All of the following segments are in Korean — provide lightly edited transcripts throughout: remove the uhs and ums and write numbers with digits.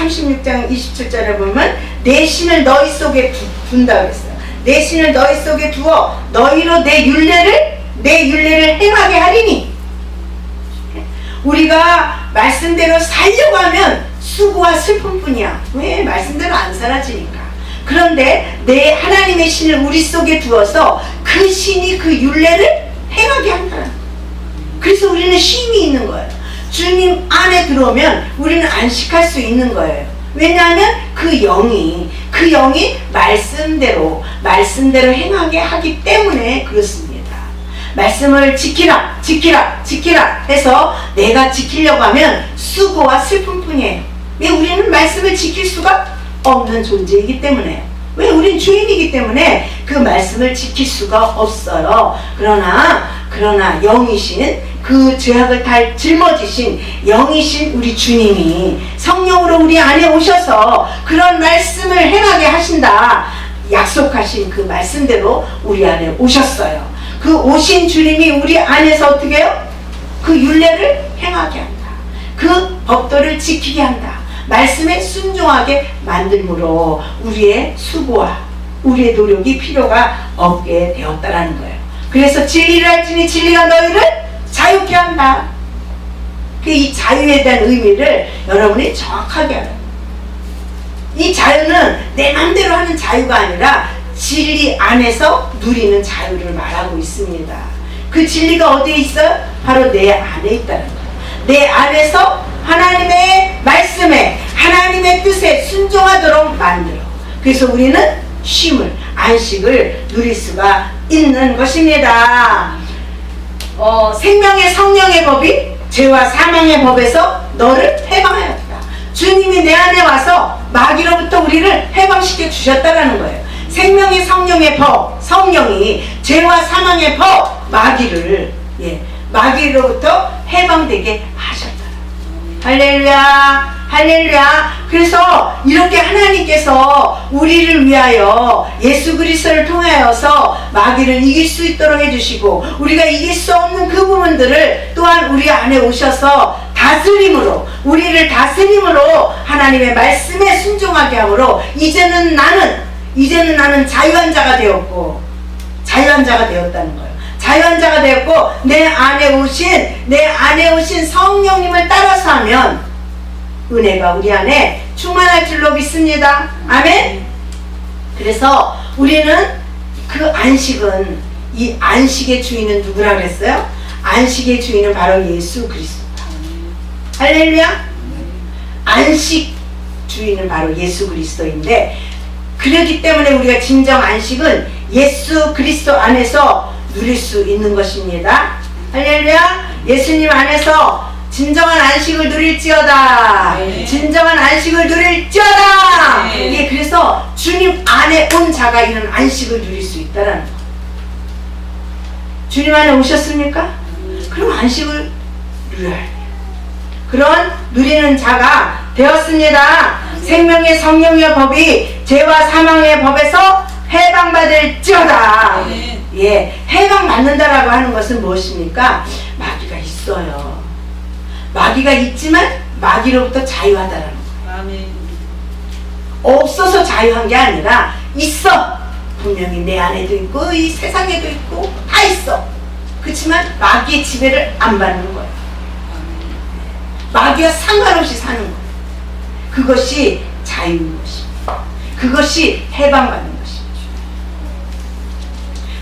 36장 27절에 보면 내 신을 너희 속에 둔다고 했어요. 내 신을 너희 속에 두어 너희로 내 율례를 행하게 하리니. 우리가 말씀대로 살려고 하면 수고와 슬픔뿐이야. 왜? 말씀대로 안 살아지니까. 그런데 내 하나님의 신을 우리 속에 두어서 그 신이 그 율례를 행하게 한다. 그래서 우리는 쉼이 있는 거예요. 주님 안에 들어오면 우리는 안식할 수 있는 거예요. 왜냐하면 그 영이 말씀대로 행하게 하기 때문에 그렇습니다. 말씀을 지키라 해서 내가 지키려고 하면 수고와 슬픔뿐이에요. 왜? 우리는 말씀을 지킬 수가 없는 존재이기 때문에. 왜? 우린 죄인이기 때문에 그 말씀을 지킬 수가 없어요. 그러나 영이신, 그 죄악을 다 짊어지신 영이신 우리 주님이 성령으로 우리 안에 오셔서 그런 말씀을 행하게 하신다 약속하신 그 말씀대로 우리 안에 오셨어요. 그 오신 주님이 우리 안에서 어떻게 해요? 그 율례를 행하게 한다. 그 법도를 지키게 한다. 말씀에 순종하게 만들므로 우리의 수고와 우리의 노력이 필요가 없게 되었다라는 거예요. 그래서 진리를 알지니 진리가 너희를 자유케 한다. 이 자유에 대한 의미를 여러분이 정확하게 알아요. 이 자유는 내 마음대로 하는 자유가 아니라 진리 안에서 누리는 자유를 말하고 있습니다. 그 진리가 어디에 있어요? 바로 내 안에 있다는 거예요. 내 안에서 하나님의 말씀에, 하나님의 뜻에 순종하도록 만들어. 그래서 우리는 쉼을, 안식을 누릴 수가 있는 것입니다. 생명의 성령의 법이 죄와 사망의 법에서 너를 해방하였다. 주님이 내 안에 와서 마귀로부터 우리를 해방시켜 주셨다라는 거예요. 생명의 성령의 법, 성령이 죄와 사망의 법, 마귀로부터 해방되게 하셨다. 할렐루야, 할렐루야. 그래서 이렇게 하나님께서 우리를 위하여 예수 그리스도를 통하여서 마귀를 이길 수 있도록 해주시고, 우리가 이길 수 없는 그 부분들을 또한 우리 안에 오셔서 우리를 다스림으로 하나님의 말씀에 순종하게 하므로 이제는 나는 자유한 자가 되었다는 거예요. 자유한 자가 되었고 내 안에 오신 성령님을 따라서 하면 은혜가 우리 안에 충만할 줄로 믿습니다. 아멘. 그래서 우리는 그 안식은, 이 안식의 주인은 누구라 그랬어요? 안식의 주인은 바로 예수 그리스도다. 할렐루야. 안식 주인은 바로 예수 그리스도인데, 그렇기 때문에 우리가 진정 안식은 예수 그리스도 안에서 누릴 수 있는 것입니다. 할렐루야. 예수님 안에서 진정한 안식을 누릴지어다. 네. 진정한 안식을 누릴지어다. 네. 예, 그래서 주님 안에 온 자가 이런 안식을 누릴 수 있다라는 거. 주님 안에 오셨습니까? 그럼 안식을 누려야 해요. 그런 누리는 자가 되었습니다. 생명의 성령의 법이 죄와 사망의 법에서 해방받을지어다. 네. 예, 해방받는다라고 하는 것은 무엇입니까? 마귀가 있어요. 마귀가 있지만 마귀로부터 자유하다라는 거예요. 아멘. 없어서 자유한 게 아니라 있어. 분명히 내 안에도 있고 이 세상에도 있고 다 있어. 그렇지만 마귀의 지배를 안 받는 거예요. 마귀와 상관없이 사는 거예요. 그것이 자유인 것입니다. 그것이 해방받는 것입니다.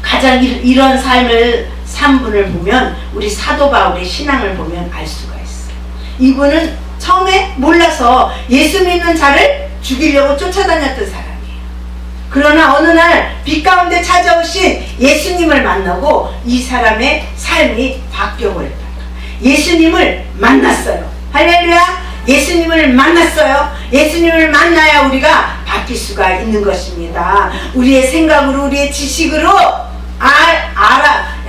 가장 이런 삶을 3분을 보면, 우리 사도 바울의 신앙을 보면 알 수가 있어요. 이분은 처음에 몰라서 예수 믿는 자를 죽이려고 쫓아다녔던 사람이에요. 그러나 어느 날 빛 가운데 찾아오신 예수님을 만나고 이 사람의 삶이 바뀌어버렸다. 예수님을 만났어요. 할렐루야. 예수님을 만났어요. 예수님을 만나야 우리가 바뀔 수가 있는 것입니다. 우리의 생각으로, 우리의 지식으로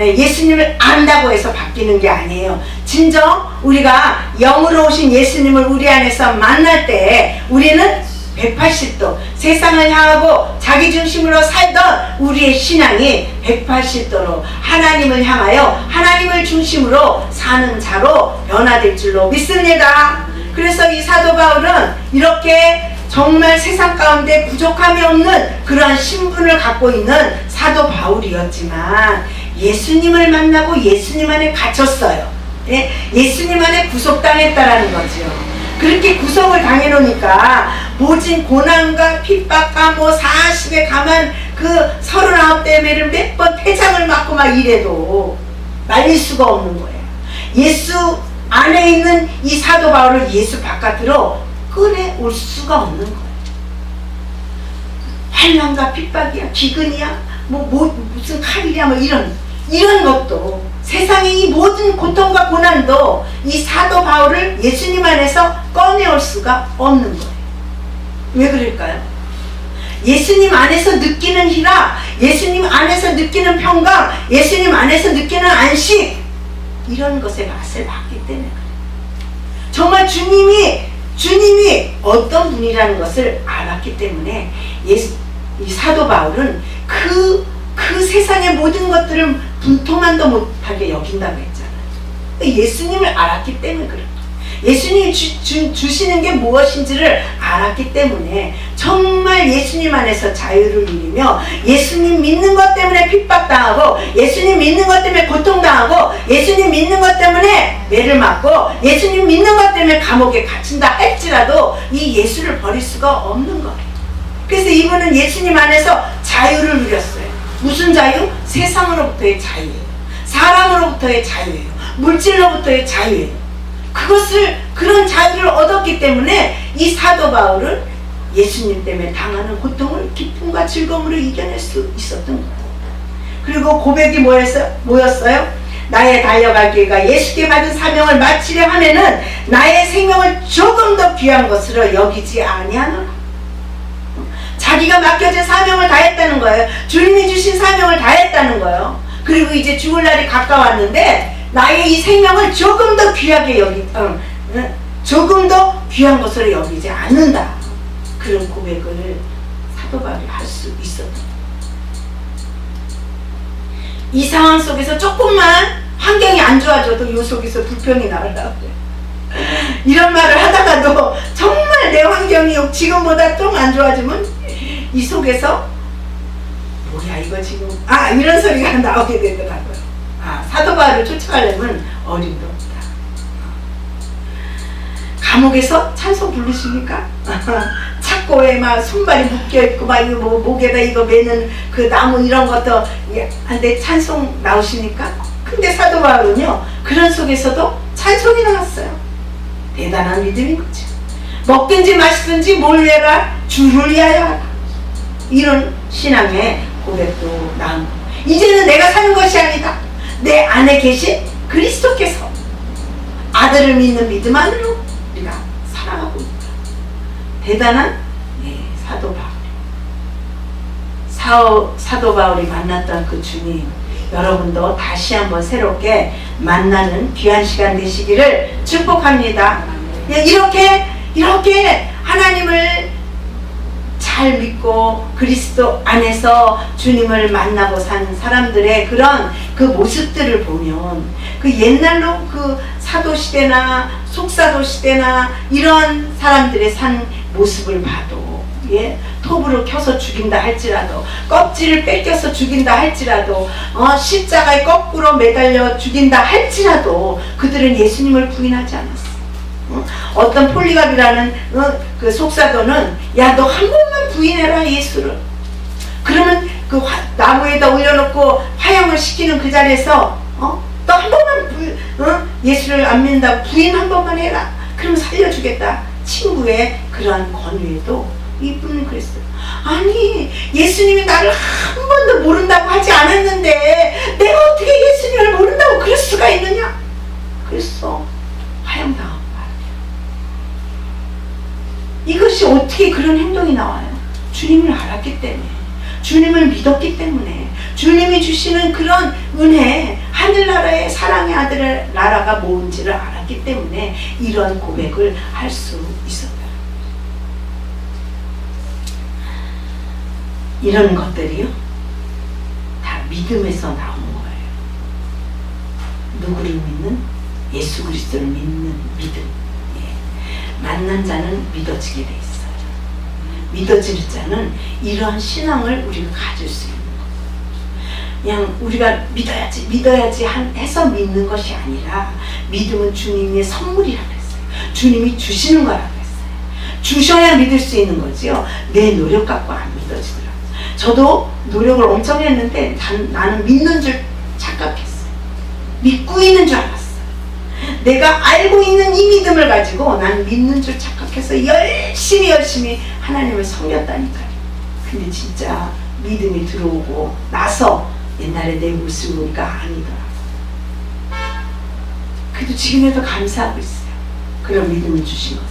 예수님을 안다고 해서 바뀌는 게 아니에요. 진정 우리가 영으로 오신 예수님을 우리 안에서 만날 때 우리는 180도 세상을 향하고 자기 중심으로 살던 우리의 신앙이 180도로 하나님을 향하여 하나님을 중심으로 사는 자로 변화될 줄로 믿습니다. 그래서 이 사도 바울은 이렇게 정말 세상 가운데 부족함이 없는 그러한 신분을 갖고 있는 사도 바울이었지만 예수님을 만나고 예수님 안에 갇혔어요. 예? 예수님 안에 구속당했다라는 거죠. 그렇게 구속을 당해놓으니까 모진 고난과 핍박과 뭐 40에 가만 그 39대매를 몇 번 태장을 맞고 막 이래도 말릴 수가 없는 거예요. 예수 안에 있는 이 사도 바울을 예수 바깥으로 꺼내올 수가 없는 거예요. 환난과 핍박이야, 기근이야, 무슨 칼이야, 뭐 이런 것도, 세상의 이 모든 고통과 고난도 이 사도 바울을 예수님 안에서 꺼내올 수가 없는 거예요. 왜 그럴까요? 예수님 안에서 느끼는 희락, 예수님 안에서 느끼는 평강, 예수님 안에서 느끼는 안식, 이런 것의 맛을 봤기 때문에 그래요. 정말 주님이 어떤 분이라는 것을 알았기 때문에 이 사도 바울은 그 세상의 모든 것들을 분통만도 못하게 여긴다고 했잖아요. 예수님을 알았기 때문에 그래요. 예수님이 주시는 게 무엇인지를 알았기 때문에 정말 예수님 안에서 자유를 누리며 예수님 믿는 것 때문에 핍박당하고 예수님 믿는 것 때문에 고통당하고 예수님 믿는 것 때문에 매를 맞고 예수님 믿는 것 때문에 감옥에 갇힌다 할지라도 이 예수를 버릴 수가 없는 거예요. 그래서 이분은 예수님 안에서 자유를 누렸어요. 무슨 자유? 세상으로부터의 자유예요. 사람으로부터의 자유예요. 물질로부터의 자유예요. 그런 자유를 얻었기 때문에 이 사도 바울은 예수님 때문에 당하는 고통을 기쁨과 즐거움으로 이겨낼 수 있었던 거예요. 그리고 고백이 뭐였어요? 나의 달려갈 길과 예수께 받은 사명을 마치려 하면은 나의 생명을 조금 더 귀한 것으로 여기지 아니하노라. 자기가 맡겨진 사명을 다했다는 거예요. 주님이 주신 사명을 다했다는 거예요. 그리고 이제 죽을 날이 가까웠는데 나의 이 생명을 조금 더 귀하게 조금 더 귀한 것으로 여기지 않는다. 그런 고백을 사도 바울이 할 수 있었던 거예요. 이 상황 속에서 조금만 환경이 안 좋아져도 이 속에서 불평이 나오려고 그래요. 이런 말을 하다가도 정말 내 환경이 지금보다 좀 안 좋아지면 이 속에서 뭐야 이거 지금 이런 소리가 나오게 되더라고요. 사도 바울을 쫓아가려면 어림도 없다. 감옥에서 찬송 부르십니까? 착고에 막 손발이 묶여있고 막 이거 목에다 이거 매는 그 나무 이런 것도 한데 찬송 나오십니까? 근데 사도 바울은요 그런 속에서도 찬송이 나왔어요. 대단한 믿음인 거죠. 먹든지 마시든지 뭘 위하라? 주를 위하여 하라. 이런 신앙의 고백도 나온 거예요. 이제는 내가 사는 것이 아니다. 내 안에 계신 그리스도께서 아들을 믿는 믿음 안으로 우리가 살아가고 있다. 대단한 사도 바울. 사도 바울이 만났던 그 주님, 여러분도 다시 한번 새롭게 만나는 귀한 시간 되시기를 축복합니다. 이렇게 하나님을 잘 믿고 그리스도 안에서 주님을 만나고 사는 사람들의 그런 그 모습들을 보면 그 옛날로 그 사도시대나 속사도시대나 이런 사람들의 산 모습을 봐도 톱으로 켜서 죽인다 할지라도 껍질을 뺏겨서 죽인다 할지라도 십자가에 거꾸로 매달려 죽인다 할지라도 그들은 예수님을 부인하지 않았어. 어떤 폴리갑이라는 그 속사도는 야 너 한 번만 부인해라 예수를. 그러면 그 나무에다 올려놓고 화형을 시키는 그 자리에서 너 한 번만 예수를 안 믿는다고 부인 한 번만 해라. 그러면 살려주겠다. 친구의 그러한 권유에도 이분은 그랬어요. 아니 예수님이 나를 한 번도 모른다고 하지 않았는데 내가 어떻게 예수님을 모른다고 그럴 수가 있느냐. 그랬어. 화형당하고 이것이 어떻게 그런 행동이 나와요? 주님을 알았기 때문에, 주님을 믿었기 때문에, 주님이 주시는 그런 은혜, 하늘나라의 사랑의 아들의 나라가 뭔지를 알았기 때문에 이런 고백을 할 수 있었다. 이런 것들이요 다 믿음에서 나오는 거예요. 누구를 믿는? 예수 그리스도를 믿는 믿음. 만난 자는 믿어지게 돼 있어요. 믿어지는 자는 이러한 신앙을 우리가 가질 수 있는 거예요. 그냥 우리가 믿어야지 해서 믿는 것이 아니라, 믿음은 주님의 선물이라고 했어요. 주님이 주시는 거라고 했어요. 주셔야 믿을 수 있는 거지요. 내 노력 갖고 안 믿어지더라고요. 저도 노력을 엄청 했는데 나는 믿는 줄 착각했어요. 믿고 있는 줄 알았어요. 내가 알고 있는 이 믿음을 가지고 나는 믿는 줄 착각해서 열심히 하나님을 섬겼다니까요. 근데 진짜 믿음이 들어오고 나서 옛날에 내 모습을 보니까 아니더라고요. 그래도 지금에도 감사하고 있어요. 그런 믿음을 주신 것을.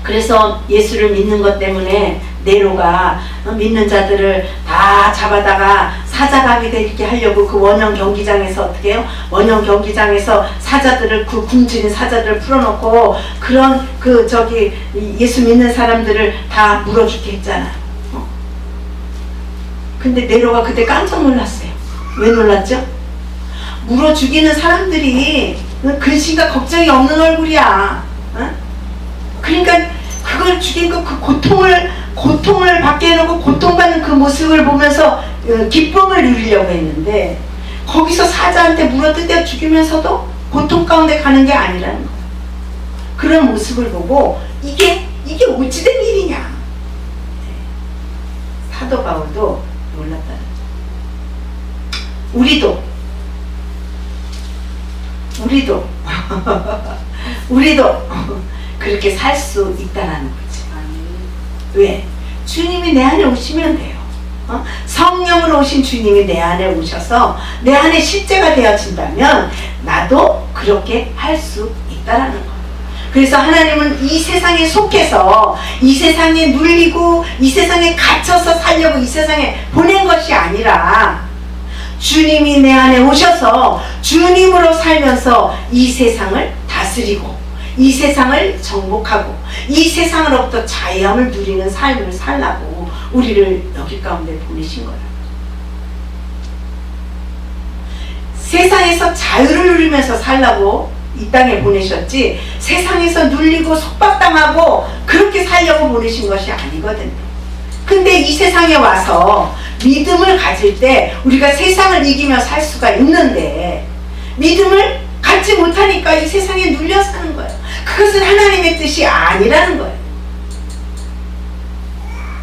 그래서 예수를 믿는 것 때문에 네로가 믿는 자들을 다 잡아다가 사자갑이 되게 하려고 그 원형 경기장에서 어떻게 해요? 원형 경기장에서 사자들을, 그 굶주린 사자들을 풀어놓고 그런 예수 믿는 사람들을 다 물어 죽게 했잖아요. 근데 네로가 그때 깜짝 놀랐어요. 왜 놀랐죠? 물어 죽이는 사람들이 근심과 걱정이 없는 얼굴이야. 그러니까 그걸 죽인 그 고통을 받게 해놓고 고통받는 그 모습을 보면서 기쁨을 누리려고 했는데, 거기서 사자한테 물어뜯겨 죽이면서도 고통 가운데 가는 게 아니라는 거예요. 그런 모습을 보고 이게 어찌된 일이냐. 사도 바울도 놀랐다는 거죠. 우리도 그렇게 살 수 있다라는 거지. 왜? 주님이 내 안에 오시면 돼요. 성령으로 오신 주님이 내 안에 오셔서 내 안에 실제가 되어진다면 나도 그렇게 할 수 있다라는 거예요. 그래서 하나님은 이 세상에 속해서 이 세상에 눌리고 이 세상에 갇혀서 살려고 이 세상에 보낸 것이 아니라, 주님이 내 안에 오셔서 주님으로 살면서 이 세상을 다스리고 이 세상을 정복하고 이 세상으로부터 자유함을 누리는 삶을 살라고 우리를 여기 가운데 보내신 거예요. 세상에서 자유를 누리면서 살라고 이 땅에 보내셨지, 세상에서 눌리고 속박당하고 그렇게 살려고 보내신 것이 아니거든요. 근데 이 세상에 와서 믿음을 가질 때 우리가 세상을 이기며 살 수가 있는데, 믿음을 갖지 못하니까 이 세상에 눌려 사는 거예요. 그것은 하나님의 뜻이 아니라는 거예요.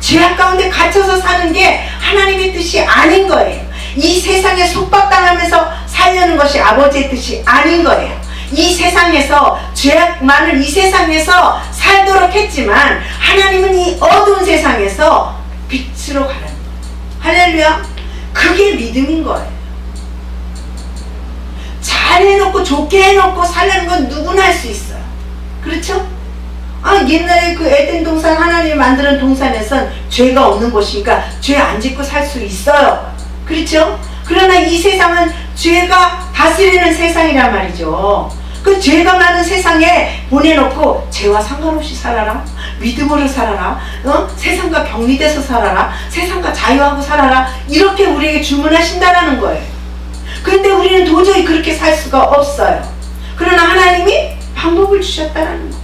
죄악 가운데 갇혀서 사는 게 하나님의 뜻이 아닌 거예요. 이 세상에 속박당하면서 살려는 것이 아버지의 뜻이 아닌 거예요. 이 세상에서 죄악만을 이 세상에서 살도록 했지만, 하나님은 이 어두운 세상에서 빛으로 가라는 거예요. 할렐루야. 그게 믿음인 거예요. 잘 해놓고 좋게 해놓고 살라는 건 누구나 할 수 있어요. 그렇죠? 옛날에 그 에덴 동산, 하나님이 만드는 동산에선 죄가 없는 곳이니까 죄 안 짓고 살 수 있어요. 그렇죠? 그러나 이 세상은 죄가 다스리는 세상이란 말이죠. 그 죄가 많은 세상에 보내놓고 죄와 상관없이 살아라, 믿음으로 살아라, 세상과 격리돼서 살아라, 세상과 자유하고 살아라, 이렇게 우리에게 주문하신다라는 거예요. 그런데 우리는 도저히 그렇게 살 수가 없어요. 그러나 하나님이 방법을 주셨다라는 거예요.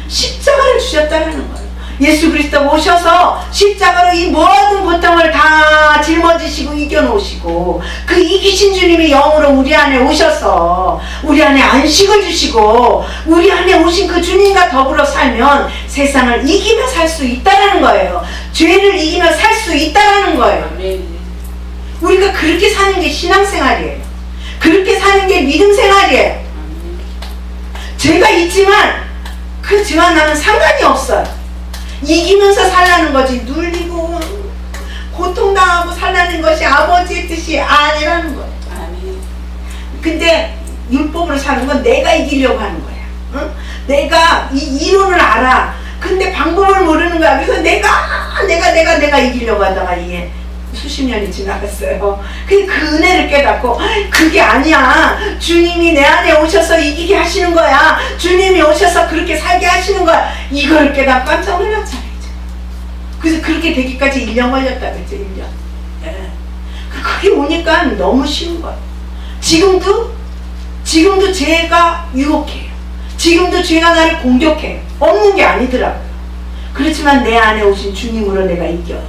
십자가를 주셨다라는 거예요. 예수 그리스도 오셔서 십자가로 이 모든 고통을 다 짊어지시고 이겨놓으시고, 그 이기신 주님이 영으로 우리 안에 오셔서 우리 안에 안식을 주시고, 우리 안에 오신 그 주님과 더불어 살면 세상을 이기며 살 수 있다라는 거예요. 죄를 이기며 살 수 있다라는 거예요. 우리가 그렇게 사는 게 신앙생활이에요. 그렇게 사는 게 믿음생활이에요. 죄가 있지만 그 죄와 나는 상관이 없어요. 이기면서 살라는 거지, 눌리고 고통당하고 살라는 것이 아버지의 뜻이 아니라는 거예요. 근데 율법으로 사는 건 내가 이기려고 하는 거야. 응? 내가 이 이론을 알아. 근데 방법을 모르는 거야. 그래서 내가 이기려고 하다가 이게 수십 년이 지나갔어요. 그 은혜를 깨닫고, 그게 아니야. 주님이 내 안에 오셔서 이기게 하시는 거야. 주님이 오셔서 그렇게 살게 하시는 거야. 이걸 깨닫고 깜짝 놀랐잖아요. 그래서 그렇게 되기까지 1년 걸렸다 그랬죠. 1년. 네. 그게 오니까 너무 쉬운 거예요. 지금도 죄가 유혹해요. 지금도 죄가 나를 공격해. 없는 게 아니더라고요. 그렇지만 내 안에 오신 주님으로 내가 이겨요.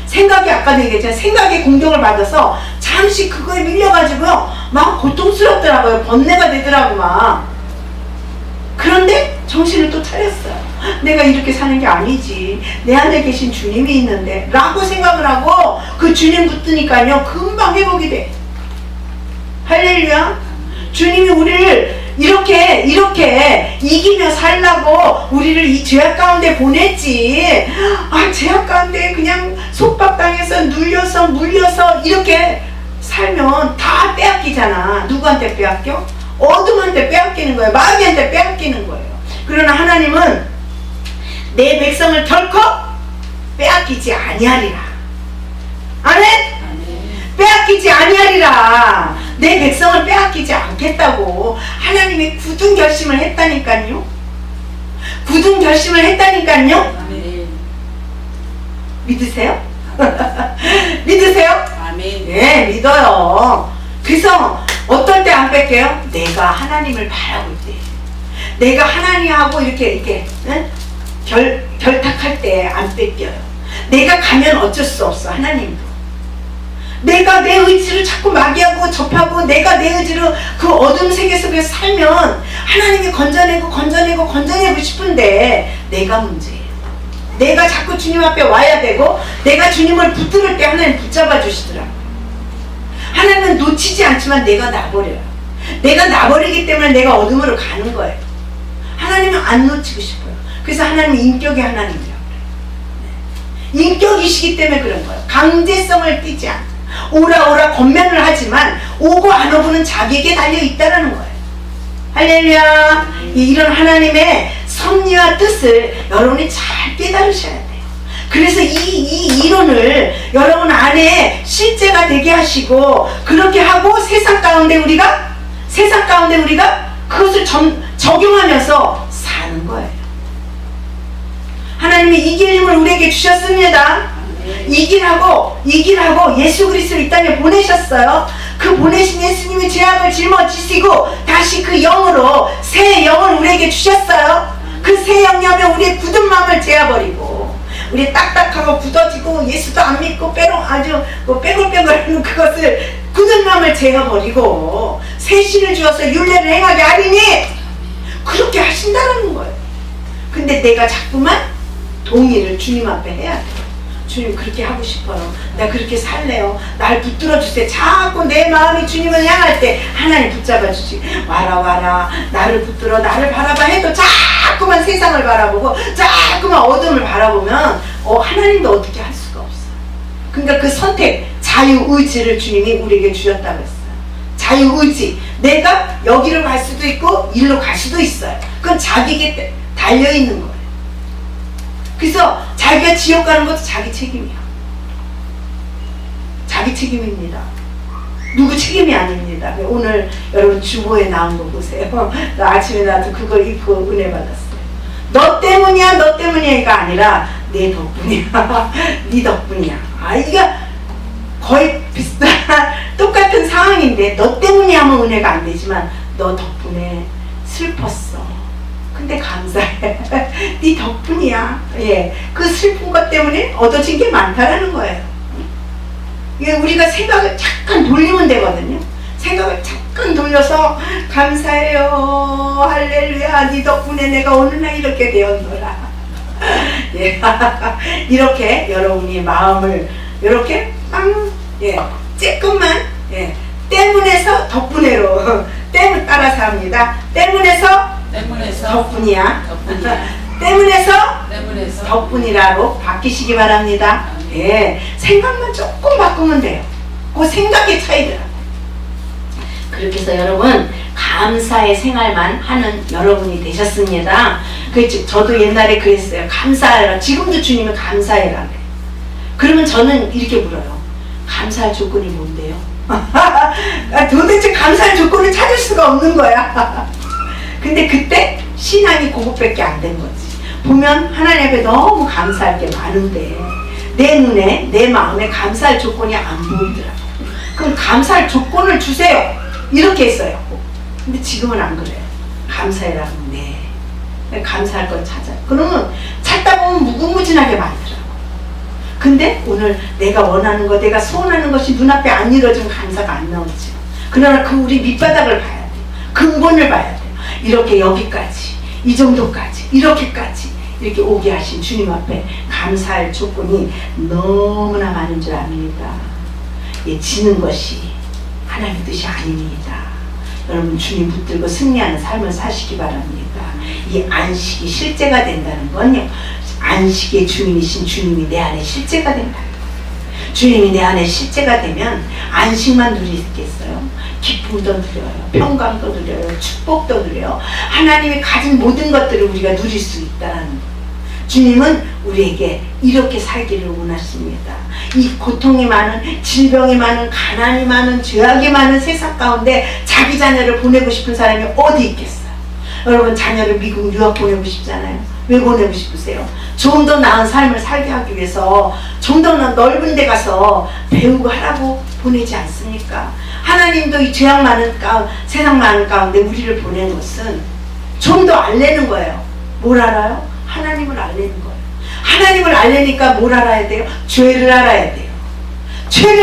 생각이 아까도 얘기했잖아요. 생각에 공격을 받아서 잠시 그거에 밀려가지고요. 막 고통스럽더라고요. 번뇌가 되더라고 막. 그런데 정신을 또 차렸어요. 내가 이렇게 사는 게 아니지. 내 안에 계신 주님이 있는데 라고 생각을 하고 그 주님 붙으니까요. 금방 회복이 돼. 할렐루야. 주님이 우리를 이렇게 이기며 살라고 우리를 이 죄악 가운데 보냈지. 아, 죄악 가운데 그냥 속박당해서 눌려서 물려서 이렇게 살면 다 빼앗기잖아. 누구한테 빼앗겨? 어둠한테 빼앗기는 거예요. 마귀한테 빼앗기는 거예요. 그러나 하나님은 내 백성을 결코 빼앗기지 아니하리라. 아멘? 빼앗기지 아니하리라. 내 백성을 빼앗기지 않겠다고 하나님이 굳은 결심을 했다니까요. 굳은 결심을 했다니까요. 믿으세요? 믿으세요? 아멘. 네, 믿어요. 그래서 어떨 때 안 뺄게요? 내가 하나님을 바라볼 때, 내가 하나님하고 이렇게 응? 결탁할 때 안 뺏겨요. 내가 가면 어쩔 수 없어. 하나님도 내가 내 의지를 자꾸 마귀하고 접하고 내가 내 의지로 그 어둠 세계 속에 살면 하나님이 건져내고 싶은데 내가 문제예요. 내가 자꾸 주님 앞에 와야 되고 내가 주님을 붙들 때 하나님 붙잡아 주시더라고요. 하나님은 놓치지 않지만 내가 놔버려요. 내가 놔버리기 때문에 내가 어둠으로 가는 거예요. 하나님은 안 놓치고 싶어요. 그래서 하나님은 인격의 하나님이라고 그래요. 인격이시기 때문에 그런 거예요. 강제성을 띠지 않아요. 오라 권면을 하지만 오고 안 오고는 자기에게 달려있다는 거예요. 할렐루야. 이런 하나님의 섭리와 뜻을 여러분이 잘 깨달으셔야 돼요. 그래서 이 이론을 여러분 안에 실제가 되게 하시고 그렇게 하고 세상 가운데 우리가 그것을 적용하면서 사는 거예요. 하나님이 이길 힘을 우리에게 주셨습니다. 이기라고 예수 그리스도를 이 땅에 보내셨어요. 그 보내신 예수님이 죄악을 짊어지시고 다시 그 영으로 새 영을 우리에게 주셨어요. 그 새 영이면 우리의 굳은 마음을 제어버리고 우리 딱딱하고 굳어지고 예수도 안 믿고 아주 빼골빼골하는 그것을 굳은 마음을 제어버리고 새 신을 주어서 율례를 행하게 하리니 그렇게 하신다는 거예요. 근데 내가 자꾸만 동의를 주님 앞에 해야 돼요. 주님 그렇게 하고 싶어요. 내가 그렇게 살래요. 날 붙들어 주세요. 자꾸 내 마음이 주님을 향할 때 하나님 붙잡아 주지. 와라 나를 붙들어 나를 바라봐 해도 자꾸만 세상을 바라보고 자꾸만 어둠을 바라보면 하나님도 어떻게 할 수가 없어요. 그러니까 그 선택 자유의지를 주님이 우리에게 주셨다고 했어요. 자유의지. 내가 여기로 갈 수도 있고 일로 갈 수도 있어요. 그건 자기에게 달려있는 거예요. 그래서 자기가 지옥 가는 것도 자기 책임이야. 자기 책임입니다. 누구 책임이 아닙니다. 오늘 여러분 주보에 나온 거 보세요. 아침에 나도 그걸 입고 은혜 받았어요. 너 때문이야가 아니라 내 덕분이야. 네 덕분이야. 이게 거의 비슷한 똑같은 상황인데 너 때문이야 하면 은혜가 안 되지만 너 덕분에 슬펐어. 근데 감사해. 네 덕분이야. 예, 그 슬픈 것 때문에 얻어진 게 많다라는 거예요. 예, 우리가 생각을 잠깐 돌리면 되거든요. 생각을 잠깐 돌려서 감사해요. 할렐루야. 네 덕분에 내가 오늘 날 이렇게 되었노라. 예, 이렇게 여러분이 마음을 이렇게 조금만 때문에서 덕분에로 때문 따라서 합니다. 때문에서 덕분이야. 때문에서 덕분이라로 바뀌시기 바랍니다. 예, 생각만 조금 바꾸면 돼요. 그 생각의 차이더라고요. 그렇게 해서 여러분 감사의 생활만 하는 여러분이 되셨습니다. 저도 옛날에 그랬어요. 감사해라. 지금도 주님은 감사해라. 그러면 저는 이렇게 물어요. 감사할 조건이 뭔데요? 도대체 감사할 조건을 찾을 수가 없는 거야. 근데 그때 신앙이 그것밖에 안 된 거지. 보면 하나님 앞에 너무 감사할 게 많은데 내 눈에 내 마음에 감사할 조건이 안 보이더라고. 그럼 감사할 조건을 주세요. 이렇게 했어요. 근데 지금은 안 그래요. 감사해라. 내 감사할 걸 찾아요. 그러면 찾다 보면 무궁무진하게 많더라고. 근데 오늘 내가 원하는 거, 내가 소원하는 것이 눈앞에 안 이루어지면 감사가 안 나오지. 그러나 그 우리 밑바닥을 봐야 돼요. 근본을 봐야 돼요. 이렇게 여기까지, 이 정도까지, 이렇게까지 이렇게 오게 하신 주님 앞에 감사할 조건이 너무나 많은 줄 압니다. 예, 지는 것이 하나님의 뜻이 아닙니다. 여러분 주님 붙들고 승리하는 삶을 사시기 바랍니다. 이 안식이 실제가 된다는 건요, 안식의 주인이신 주님이 내 안에 실제가 된다. 주님이 내 안에 실제가 되면 안식만 누리겠어요? 기쁨도 누려요, 평강도 누려요, 축복도 누려요. 하나님이 가진 모든 것들을 우리가 누릴 수 있다는 거예요. 주님은 우리에게 이렇게 살기를 원하십니다. 이 고통이 많은, 질병이 많은, 가난이 많은, 죄악이 많은 세상 가운데 자기 자녀를 보내고 싶은 사람이 어디 있겠어요? 여러분 자녀를 미국 유학 보내고 싶잖아요. 왜 보내고 싶으세요? 좀 더 나은 삶을 살게 하기 위해서 좀 더 넓은 데 가서 배우고 하라고 보내지 않습니까? 하나님도 이 죄악 많은 세상 많은 가운데 우리를 보낸 것은 좀 더 알려는 거예요. 뭘 알아요? 하나님을 알려는 거예요. 하나님을 알려니까 뭘 알아야 돼요? 죄를 알아야 돼요. 죄를